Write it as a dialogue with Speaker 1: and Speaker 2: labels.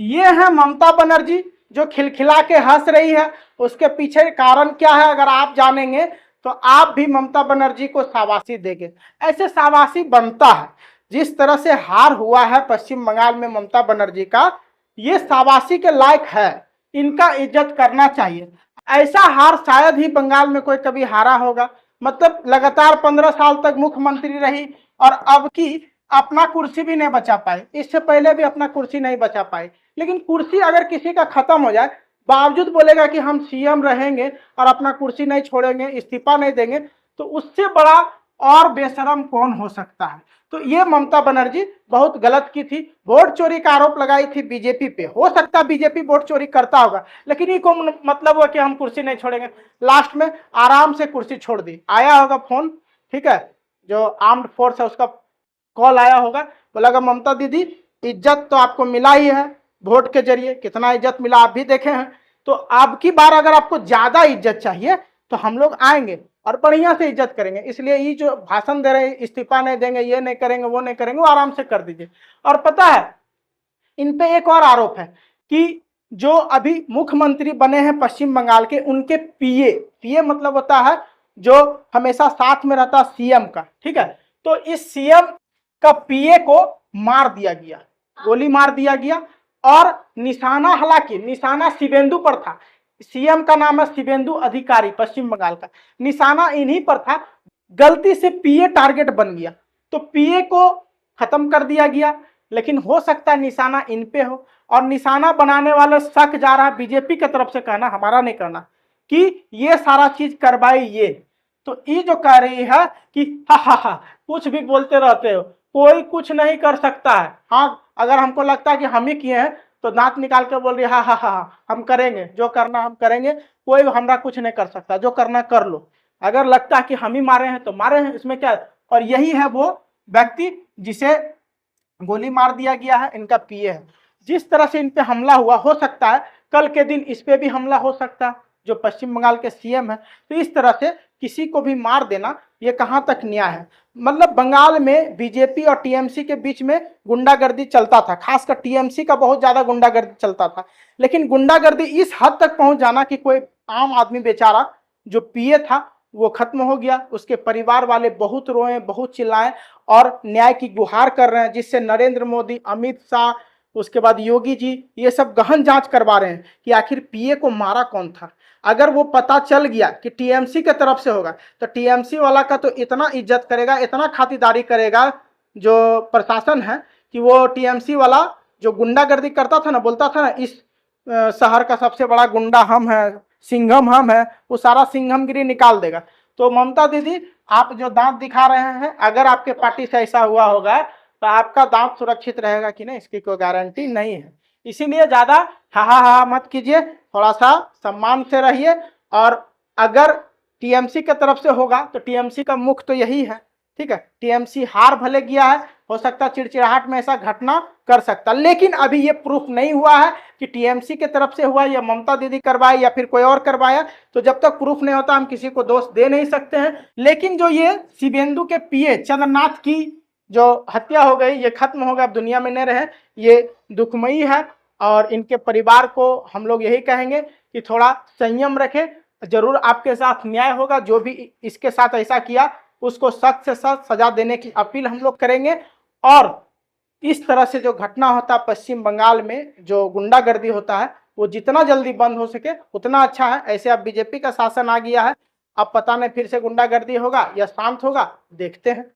Speaker 1: ये है ममता बनर्जी जो खिलखिला के हंस रही है। उसके पीछे कारण क्या है अगर आप जानेंगे तो आप भी ममता बनर्जी को शाबाशी देंगे। ऐसे शाबाशी बनता है। जिस तरह से हार हुआ है पश्चिम बंगाल में ममता बनर्जी का, ये शाबाशी के लायक है। इनका इज्जत करना चाहिए। ऐसा हार शायद ही बंगाल में कोई कभी हारा होगा। मतलब लगातार 15 साल तक मुख्यमंत्री रही और अब की अपना कुर्सी भी नहीं बचा पाए। इससे पहले भी अपना कुर्सी नहीं बचा पाए। लेकिन कुर्सी अगर किसी का खत्म हो जाए, बावजूद बोलेगा कि हम सीएम रहेंगे और अपना कुर्सी नहीं छोड़ेंगे, इस्तीफा नहीं देंगे, तो उससे बड़ा और बेशरम कौन हो सकता है। तो ये ममता बनर्जी बहुत गलत की थी। वोट चोरी का आरोप लगाई थी बीजेपी पे। हो सकता है बीजेपी वोट चोरी करता होगा, लेकिन ये को मतलब हुआ कि हम कुर्सी नहीं छोड़ेंगे। लास्ट में आराम से कुर्सी छोड़ दी। आया होगा फोन, ठीक है, जो आर्म्ड फोर्स है उसका कॉल आया होगा, बोला ममता दीदी इज्जत तो आपको मिला ही है वोट के जरिए, कितना इज्जत मिला आप भी देखे हैं। तो अब की बार अगर आपको ज्यादा इज्जत चाहिए तो हम लोग आएंगे और बढ़िया से इज्जत करेंगे। इसलिए ये जो भाषण दे रहे हैं इस्तीफा नहीं देंगे, ये नहीं करेंगे, वो नहीं करेंगे, वो आराम से कर दीजिए। और पता है इन पे एक और आरोप है कि जो अभी मुख्यमंत्री बने हैं पश्चिम बंगाल के, उनके पीए, पीए मतलब होता है जो हमेशा साथ में रहता सीएम का, ठीक है। तो इस सीएम का पीए को मार दिया गया, गोली मार दिया गया। और निशाना, हालांकि निशाना शिवेंदु पर था। सीएम का नाम है शिवेंदु अधिकारी पश्चिम बंगाल का, निशाना इन्हीं पर था। गलती से पीए टारगेट बन गया तो पीए को खत्म कर दिया गया। लेकिन हो सकता है निशाना इन पे हो, और निशाना बनाने वाले शक जा रहा है बीजेपी की तरफ से, कहना हमारा नहीं करना, कि ये सारा चीज करवाई ये। तो ये जो कह रही है कि हा कुछ भी बोलते रहते हो, कोई कुछ नहीं कर सकता है। हाँ, अगर हमको लगता है कि हम ही किए हैं तो दांत निकाल कर बोल रही है हा हम करेंगे, जो करना हम करेंगे, कोई हमरा कुछ नहीं कर सकता, जो करना कर लो। अगर लगता है कि हम ही मारे हैं तो मारे हैं, इसमें क्या है। और यही है वो व्यक्ति जिसे गोली मार दिया गया है, इनका पीए है। जिस तरह से इन पे हमला हुआ, हो सकता है कल के दिन इस पे भी हमला हो सकता है, जो पश्चिम बंगाल के सीएम है। तो इस तरह से किसी को भी मार देना, ये कहां तक न्याय है। मतलब बंगाल में बीजेपी और टीएमसी के बीच में गुंडागर्दी चलता था, खासकर टीएमसी का बहुत ज्यादा गुंडागर्दी चलता था। लेकिन गुंडागर्दी इस हद तक पहुंच जाना कि कोई आम आदमी बेचारा जो पीए था वो खत्म हो गया। उसके परिवार वाले बहुत रोए, बहुत चिल्लाए और न्याय की गुहार कर रहे हैं, जिससे नरेंद्र मोदी, अमित शाह, उसके बाद योगी जी, ये सब गहन जांच करवा रहे हैं कि आखिर पीए को मारा कौन था। अगर वो पता चल गया कि टीएमसी के तरफ से होगा तो टीएमसी वाला का तो इतना इज्जत करेगा, इतना खातिरदारी करेगा जो प्रशासन है, कि वो टीएमसी वाला जो गुंडागर्दी करता था ना, बोलता था ना इस शहर का सबसे बड़ा गुंडा हम है, सिंघम हम है, वो सारा सिंघमगिरी निकाल देगा। तो ममता दीदी, आप जो दांत दिखा रहे हैं, अगर आपके पार्टी से ऐसा हुआ होगा तो आपका दांत सुरक्षित रहेगा कि नहीं, इसकी कोई गारंटी नहीं है। इसीलिए ज्यादा हा मत कीजिए, थोड़ा सा सम्मान से रहिए। और अगर टीएमसी की तरफ से होगा तो टीएमसी का मुख तो यही है, ठीक है। टीएमसी हार भले गया है, हो सकता चिड़चिड़ाहट में ऐसा घटना कर सकता, लेकिन अभी ये प्रूफ नहीं हुआ है कि टीएमसी के तरफ से हुआ या ममता दीदी करवाई या फिर कोई और करवाया। तो जब तक प्रूफ नहीं होता हम किसी को दोष दे नहीं सकते हैं। लेकिन जो ये शिवेंदु के पीए चंद्रनाथ की जो हत्या हो गई, ये खत्म हो गया, अब दुनिया में नहीं रहे, ये दुखमयी है। और इनके परिवार को हम लोग यही कहेंगे कि थोड़ा संयम रखें, जरूर आपके साथ न्याय होगा। जो भी इसके साथ ऐसा किया उसको सख्त से सख्त सजा देने की अपील हम लोग करेंगे। और इस तरह से जो घटना होता है पश्चिम बंगाल में, जो गुंडागर्दी होता है, वो जितना जल्दी बंद हो सके उतना अच्छा है। ऐसे अब बीजेपी का शासन आ गया है, अब पता नहीं फिर से गुंडागर्दी होगा या शांत होगा, देखते हैं।